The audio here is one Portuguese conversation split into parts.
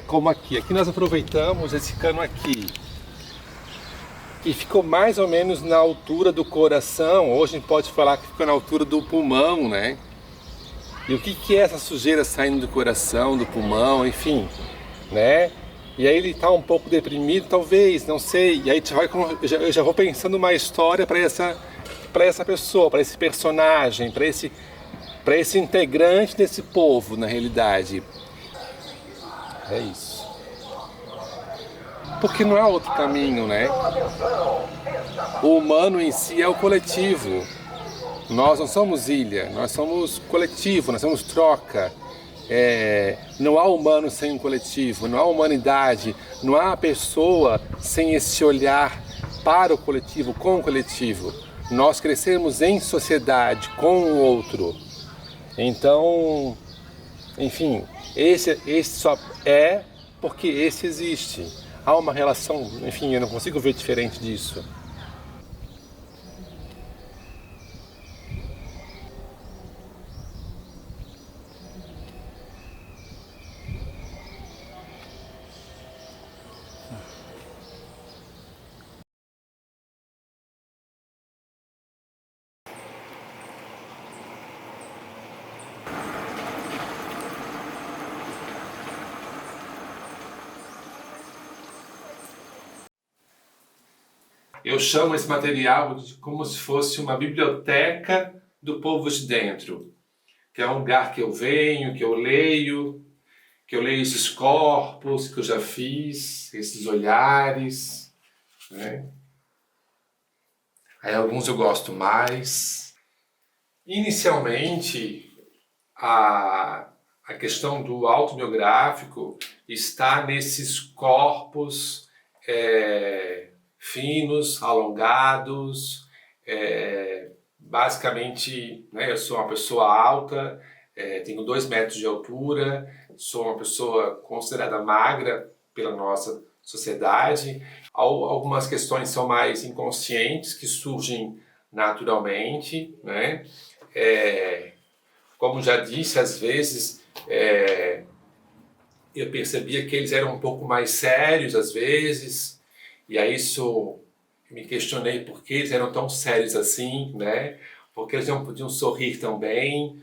como aqui. Aqui nós aproveitamos esse cano aqui e ficou mais ou menos na altura do coração. Hoje a gente pode falar que ficou na altura do pulmão, né? E o que é essa sujeira saindo do coração, do pulmão, enfim, né? E aí ele está um pouco deprimido, talvez, não sei. E aí eu já vou pensando uma história para essa pessoa, para esse personagem, para esse integrante desse povo, na realidade. É isso. Porque não há outro caminho, né? O humano em si é o coletivo. Nós não somos ilha, nós somos coletivo, nós somos troca. Não há humano sem um coletivo, não há humanidade, não há pessoa sem esse olhar para o coletivo, com o coletivo. Nós crescemos em sociedade, com o outro. Então, enfim, esse só é porque esse existe. Há uma relação, enfim, eu não consigo ver diferente disso. Eu chamo esse material de como se fosse uma biblioteca do povo de dentro, que é um lugar que eu venho, que eu leio esses corpos que eu já fiz, esses olhares, né? Aí alguns eu gosto mais. Inicialmente, a questão do autobiográfico está nesses corpos finos, alongados, basicamente, né, eu sou uma pessoa alta, tenho 2 metros de altura, sou uma pessoa considerada magra pela nossa sociedade. Algumas questões são mais inconscientes, que surgem naturalmente, né? Como já disse, às vezes eu percebia que eles eram um pouco mais sérios, às vezes, e aí isso me questionei por que eles eram tão sérios assim, né? Porque eles não podiam sorrir tão bem,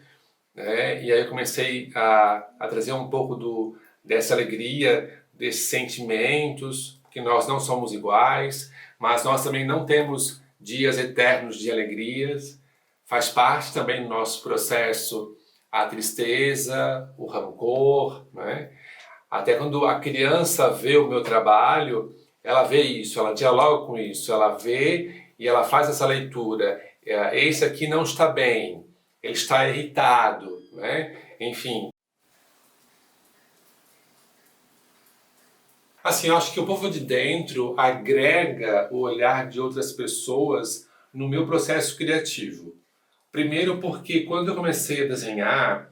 né? E aí eu comecei a trazer um pouco dessa alegria, desses sentimentos, que nós não somos iguais, mas nós também não temos dias eternos de alegrias. Faz parte também do nosso processo a tristeza, o rancor, né? Até quando a criança vê o meu trabalho, ela vê isso, ela dialoga com isso, ela vê e ela faz essa leitura. Esse aqui não está bem, ele está irritado, né? Enfim. Assim, eu acho que o povo de dentro agrega o olhar de outras pessoas no meu processo criativo. Primeiro porque quando eu comecei a desenhar,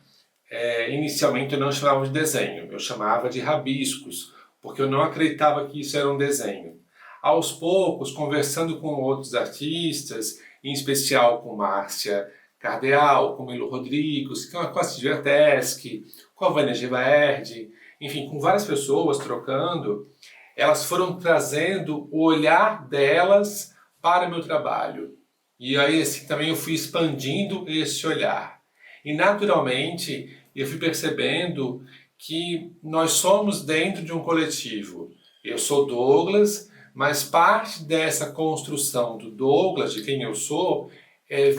inicialmente eu não chamava de desenho, eu chamava de rabiscos, porque eu não acreditava que isso era um desenho. Aos poucos, conversando com outros artistas, em especial com Márcia Cardeal, com Milo Rodrigues, com a Silvia Tesc, com a Vânia Gevaerd, enfim, com várias pessoas trocando, elas foram trazendo o olhar delas para o meu trabalho. E aí assim, também eu fui expandindo esse olhar. E naturalmente eu fui percebendo que nós somos dentro de um coletivo. Eu sou Douglas, mas parte dessa construção do Douglas, de quem eu sou,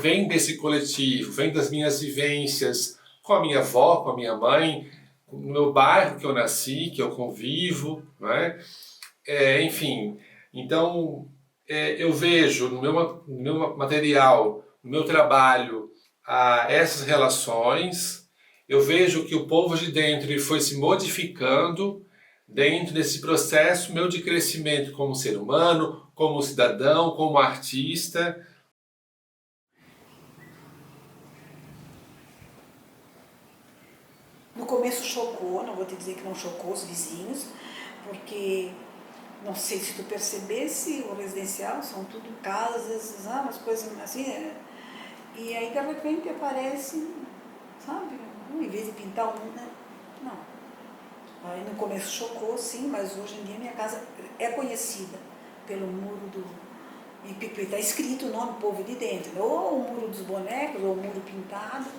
vem desse coletivo, vem das minhas vivências com a minha avó, com a minha mãe, no meu bairro que eu nasci, que eu convivo, não é? Enfim, então eu vejo no meu material, no meu trabalho, essas relações. Eu vejo que o povo de dentro ele foi se modificando dentro desse processo meu de crescimento como ser humano, como cidadão, como artista. No começo chocou, não vou te dizer que não chocou os vizinhos, porque não sei se tu percebesse, o residencial são tudo casas, sabe, umas coisas assim, e aí de repente aparece, sabe, em vez de pintar um, né? Não. Aí no começo chocou, sim, mas hoje em dia minha casa é conhecida pelo muro do Ipicuí. Está escrito o nome Povo de Dentro, ou o muro dos bonecos, ou o muro pintado,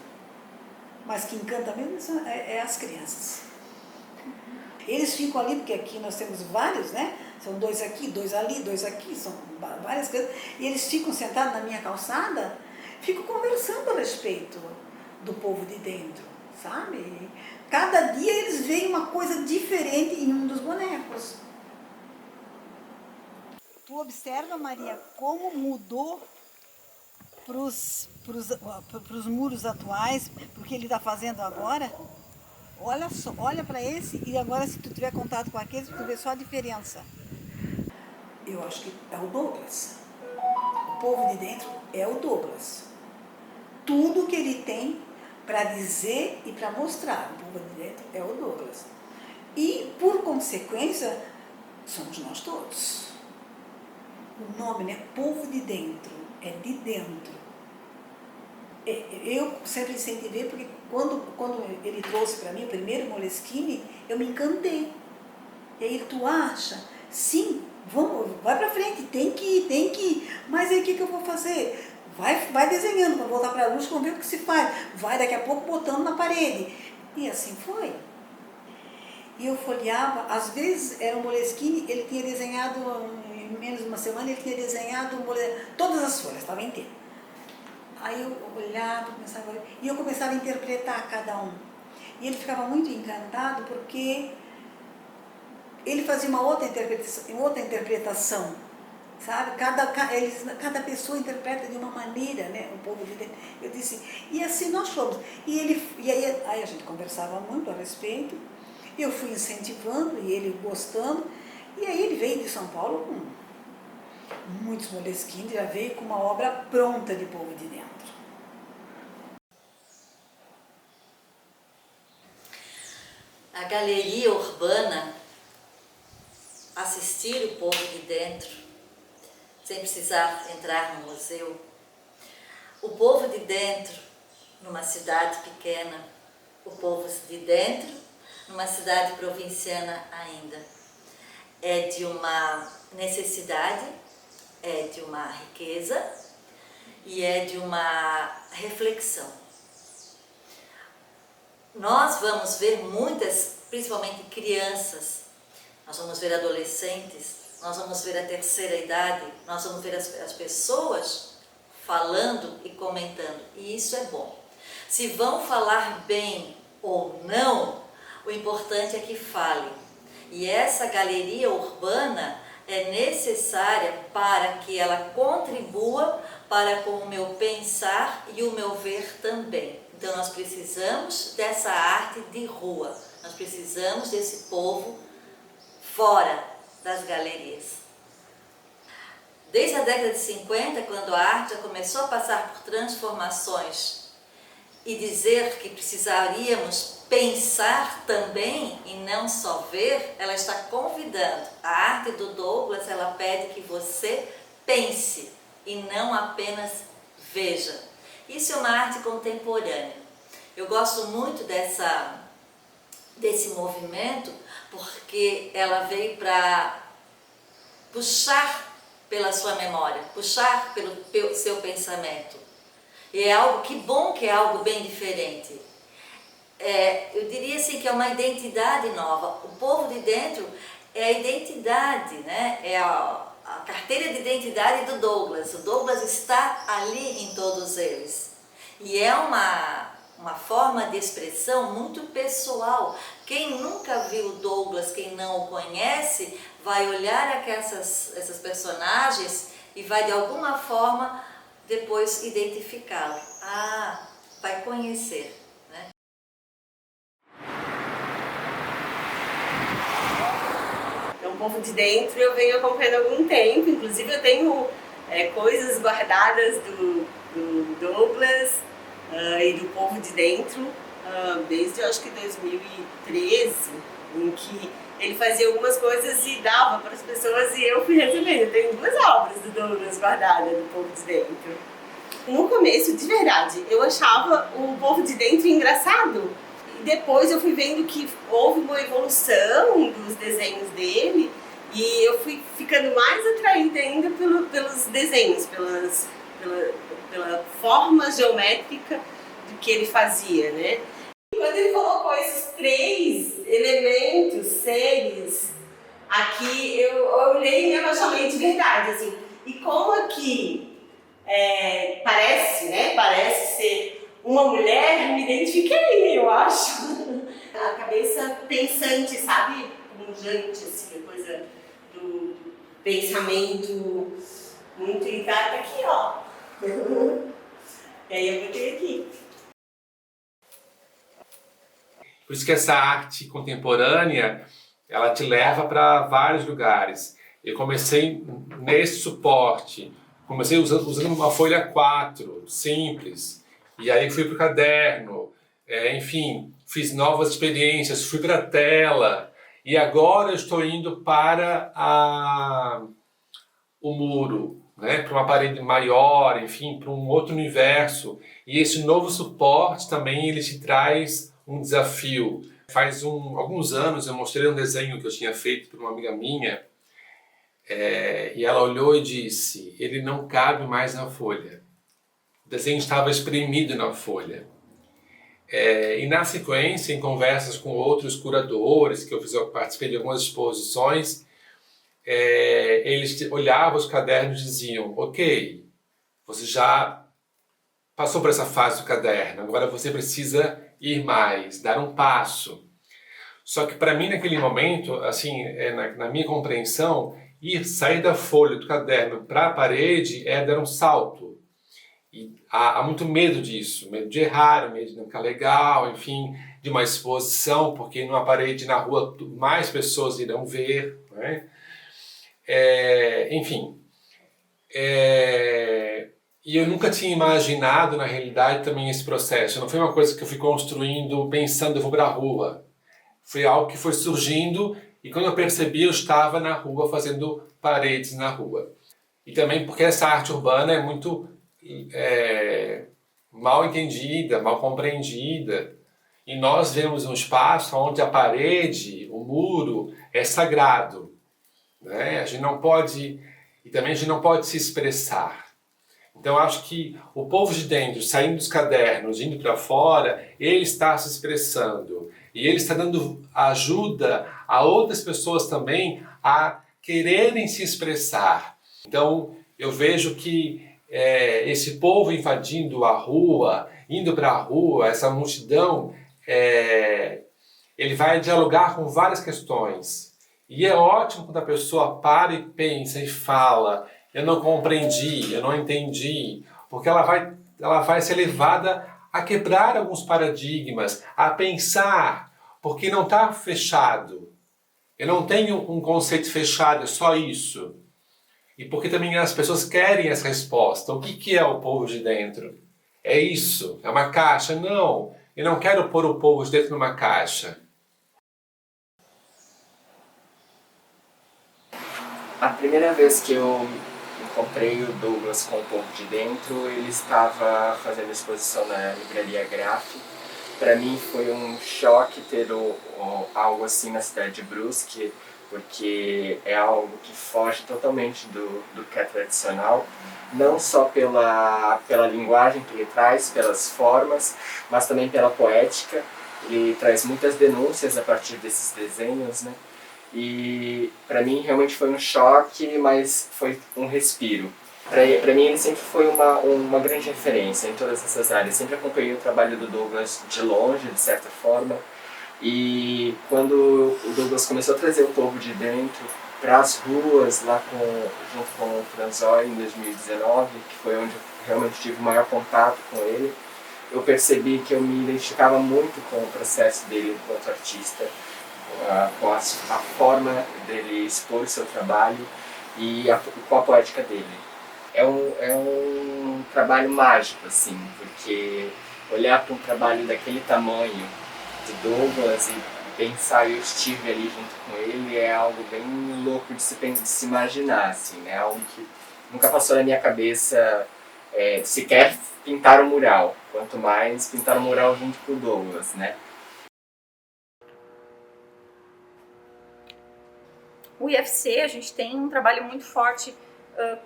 mas que encanta mesmo é as crianças. Eles ficam ali, porque aqui nós temos vários, né? São 2 aqui, 2 ali, 2 aqui, são várias coisas. E eles ficam sentados na minha calçada, ficam conversando a respeito do Povo de Dentro, sabe? Cada dia eles veem uma coisa diferente em um dos bonecos. Tu observa, Maria, como mudou para os muros atuais, porque ele está fazendo agora? Olha só, olha para esse e agora se tu tiver contato com aqueles, tu vê só a diferença. Eu acho que é o Douglas. O Povo de Dentro é o Douglas. Tudo que ele tem para dizer e para mostrar, o Povo de Dentro é o Douglas. E, por consequência, somos nós todos. O nome, né? Povo de Dentro, é de dentro. Eu sempre incentivei, porque quando ele trouxe para mim o primeiro Moleskine, eu me encantei. E aí, tu acha? Sim, vamos, vai para frente, tem que ir. Mas aí o que eu vou fazer? Vai desenhando, vamos voltar para a luz, vamos ver o que se faz. Vai daqui a pouco botando na parede. E assim foi. E eu folheava, às vezes era um Moleskine, ele tinha desenhado, em menos de uma semana, ele tinha desenhado todas as folhas, estava inteiro. Aí eu olhava, e eu começava a interpretar cada um. E ele ficava muito encantado porque ele fazia uma outra interpretação, sabe? Cada pessoa interpreta de uma maneira, né? O Povo de Dentro. Eu disse, e assim nós fomos. Aí a gente conversava muito a respeito, eu fui incentivando e ele gostando, e aí ele veio de São Paulo com muitos Moleskine, já veio com uma obra pronta de Povo de Dentro. A galeria urbana, assistir o Povo de Dentro, sem precisar entrar no museu. O Povo de Dentro, numa cidade pequena, o Povo de Dentro, numa cidade provinciana ainda. É de uma necessidade, é de uma riqueza e é de uma reflexão. Nós vamos ver muitas, principalmente crianças, nós vamos ver adolescentes, nós vamos ver a terceira idade, nós vamos ver as pessoas falando e comentando, e isso é bom. Se vão falar bem ou não, o importante é que falem. E essa galeria urbana é necessária para que ela contribua para com o meu pensar e o meu ver também. Então nós precisamos dessa arte de rua, nós precisamos desse povo fora das galerias. Desde a década de 50, quando a arte já começou a passar por transformações e dizer que precisaríamos pensar também e não só ver, ela está convidando. A arte do Douglas, ela pede que você pense e não apenas veja. Isso é uma arte contemporânea. Eu gosto muito desse movimento porque ela veio para puxar pela sua memória, puxar pelo seu pensamento. E é algo, que bom que é algo bem diferente. Eu diria assim que é uma identidade nova. O Povo de Dentro é a identidade, né? É a carteira de identidade do Douglas. O Douglas está ali em todos eles. E é uma forma de expressão muito pessoal. Quem nunca viu o Douglas, quem não o conhece, vai olhar essas personagens e vai de alguma forma depois identificá-lo. Vai conhecer. Então, o Povo de Dentro eu venho acompanhando há algum tempo, inclusive eu tenho coisas guardadas do Douglas e do Povo de Dentro, desde eu acho que 2013, em que ele fazia algumas coisas e dava para as pessoas e eu fui recebendo. Eu tenho 2 obras do Douglas guardadas do Povo de Dentro. No começo, de verdade, eu achava o Povo de Dentro engraçado. E depois eu fui vendo que houve uma evolução dos desenhos dele e eu fui ficando mais atraída ainda pelos desenhos, pela forma geométrica do que ele fazia, né? E quando ele colocou esses 3 elementos, seres, aqui eu olhei e me apaixonei de verdade, assim. E como aqui parece, né? Parece ser uma mulher, me identifiquei, eu acho. A cabeça pensante, sabe? Pungente, assim, a coisa do pensamento muito ligado aqui, ó. E aí eu botei aqui. Por isso que essa arte contemporânea, ela te leva para vários lugares. Eu comecei nesse suporte, comecei usando uma folha 4, simples, e aí fui para o caderno, enfim, fiz novas experiências, fui para a tela, e agora eu estou indo para o muro, né, para uma parede maior, enfim, para um outro universo. E esse novo suporte também ele te traz um desafio. Faz alguns anos eu mostrei um desenho que eu tinha feito para uma amiga minha, e ela olhou e disse: ele não cabe mais na folha. O desenho estava espremido na folha. E na sequência, em conversas com outros curadores, que eu participei de algumas exposições, eles olhavam os cadernos e diziam: ok, você já passou por essa fase do caderno, agora você precisa ir mais, dar um passo. Só que para mim naquele momento, assim, na minha compreensão, sair da folha do caderno para a parede é dar um salto. E há muito medo disso, medo de errar, medo de não ficar legal, enfim, de uma exposição, porque numa parede na rua mais pessoas irão ver, né? Enfim. E eu nunca tinha imaginado, na realidade, também esse processo. Não foi uma coisa que eu fui construindo pensando, eu vou para a rua. Foi algo que foi surgindo e quando eu percebi, eu estava na rua fazendo paredes na rua. E também porque essa arte urbana é muito mal entendida, mal compreendida. E nós vemos um espaço onde a parede, o muro, é sagrado, né? A gente não pode, e também a gente não pode se expressar. Então eu acho que o povo de dentro, saindo dos cadernos, indo para fora, ele está se expressando. E ele está dando ajuda a outras pessoas também a quererem se expressar. Então eu vejo que esse povo invadindo a rua, indo para a rua, essa multidão, ele vai dialogar com várias questões. E é ótimo quando a pessoa para e pensa e fala: eu não compreendi, eu não entendi, porque ela vai ser levada a quebrar alguns paradigmas, a pensar, porque não está fechado. Eu não tenho um conceito fechado, é só isso. E porque também as pessoas querem essa resposta. O que é o povo de dentro? É isso? É uma caixa? Não, eu não quero pôr o povo de dentro numa caixa. A primeira vez que eu encontrei o Douglas com o povo de dentro, ele estava fazendo exposição na livraria Graf. Para mim foi um choque ter algo assim na cidade de Brusque, porque é algo que foge totalmente do que é tradicional, não só pela linguagem que ele traz, pelas formas, mas também pela poética. Ele traz muitas denúncias a partir desses desenhos, né? E para mim realmente foi um choque, mas foi um respiro. Para mim ele sempre foi uma grande referência em todas essas áreas. Sempre acompanhei o trabalho do Douglas de longe, de certa forma. E quando o Douglas começou a trazer o povo de dentro para as ruas, lá junto com o Franzói em 2019, que foi onde eu realmente tive o maior contato com ele, eu percebi que eu me identificava muito com o processo dele enquanto artista, com a forma dele expor o seu trabalho e com a poética dele. É um trabalho mágico, assim, porque olhar para um trabalho daquele tamanho, de Douglas, e pensar, eu estive ali junto com ele, é algo bem louco de se imaginar, assim, né? Algo que nunca passou na minha cabeça sequer pintar um mural, quanto mais pintar um mural junto com o Douglas, né? o IFC, a gente tem um trabalho muito forte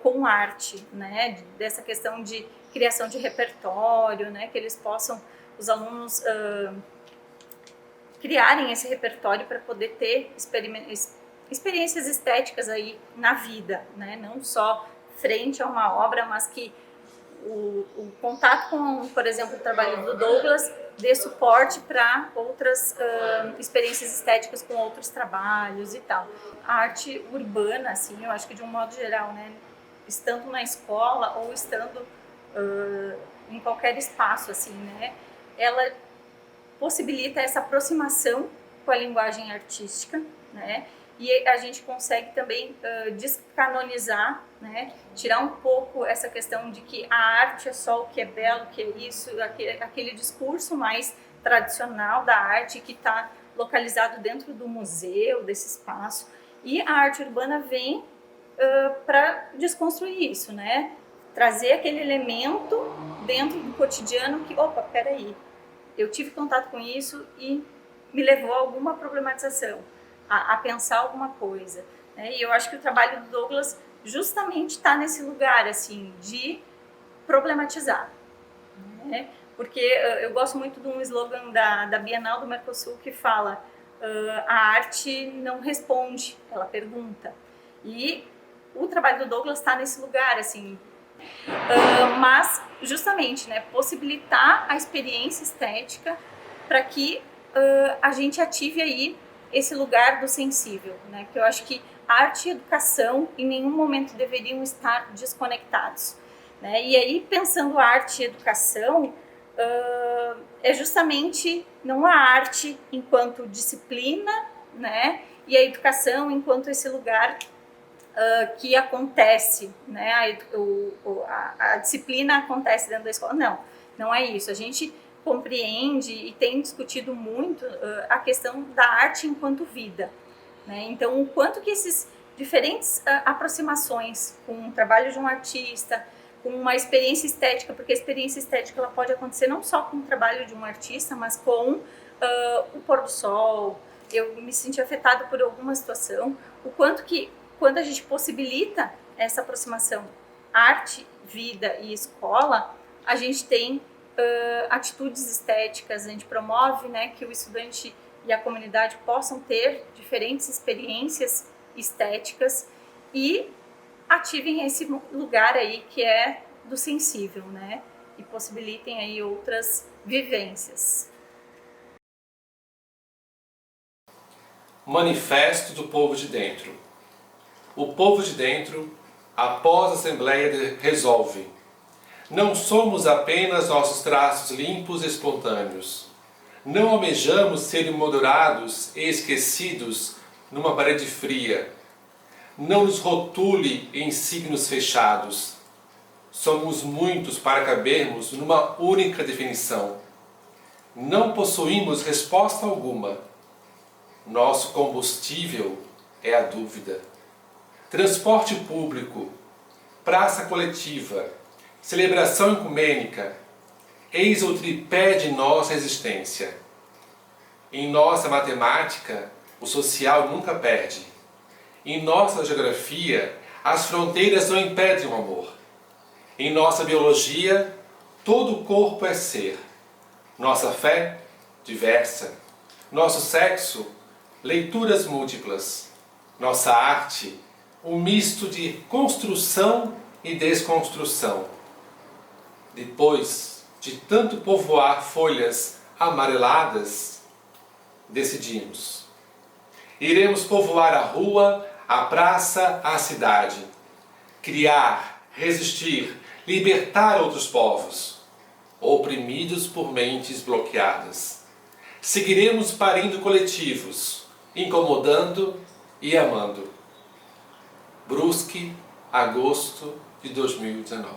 com arte, né? Dessa questão de criação de repertório, né? Que eles possam, os alunos, criarem esse repertório para poder ter experiências estéticas aí na vida, né? Não só frente a uma obra, mas que o contato com, por exemplo, o trabalho do Douglas dê suporte para outras experiências estéticas com outros trabalhos e tal. A arte urbana, assim, eu acho que de um modo geral, né? Estando na escola ou estando em qualquer espaço, assim, né? Ela possibilita essa aproximação com a linguagem artística, né? E a gente consegue também descanonizar, né? Tirar um pouco essa questão de que a arte é só o que é belo, que é isso, aquele discurso mais tradicional da arte que está localizado dentro do museu, desse espaço. E a arte urbana vem para desconstruir isso, né? Trazer aquele elemento dentro do cotidiano que, opa, peraí, eu tive contato com isso e me levou a alguma problematização, a pensar alguma coisa, né? E eu acho que o trabalho do Douglas justamente está nesse lugar, assim, de problematizar, né? Porque eu gosto muito de um slogan da Bienal do Mercosul que fala a arte não responde, ela pergunta. E o trabalho do Douglas está nesse lugar, assim, mas justamente, né, possibilitar a experiência estética para que a gente ative aí esse lugar do sensível, né? Que eu acho que arte e educação em nenhum momento deveriam estar desconectados, né? E aí, pensando arte e educação, é justamente não a arte enquanto disciplina, né? E a educação enquanto esse lugar que acontece, né? A disciplina acontece dentro da escola. Não é isso. A gente compreende e tem discutido muito a questão da arte enquanto vida, né? Então, o quanto que esses diferentes aproximações com o trabalho de um artista, com uma experiência estética, porque a experiência estética ela pode acontecer não só com o trabalho de um artista, mas com o pôr do sol. Eu me senti afetada por alguma situação, o quanto que quando a gente possibilita essa aproximação arte, vida e escola, a gente tem atitudes estéticas, a gente promove, né, que o estudante e a comunidade possam ter diferentes experiências estéticas e ativem esse lugar aí que é do sensível, né, e possibilitem aí outras vivências. Manifesto do Povo de Dentro. O povo de dentro, após a Assembleia, resolve: não somos apenas nossos traços limpos e espontâneos. Não almejamos ser emoldurados e esquecidos numa parede fria. Não nos rotule em signos fechados. Somos muitos para cabermos numa única definição. Não possuímos resposta alguma. Nosso combustível é a dúvida. Transporte público, praça coletiva, celebração ecumênica, eis o tripé de nossa existência. Em nossa matemática, o social nunca perde. Em nossa geografia, as fronteiras não impedem o amor. Em nossa biologia, todo o corpo é ser. Nossa fé, diversa. Nosso sexo, leituras múltiplas. Nossa arte, um misto de construção e desconstrução. Depois de tanto povoar folhas amareladas, decidimos. Iremos povoar a rua, a praça, a cidade. Criar, resistir, libertar outros povos, oprimidos por mentes bloqueadas. Seguiremos parindo coletivos, incomodando e amando. Brusque, agosto de 2019.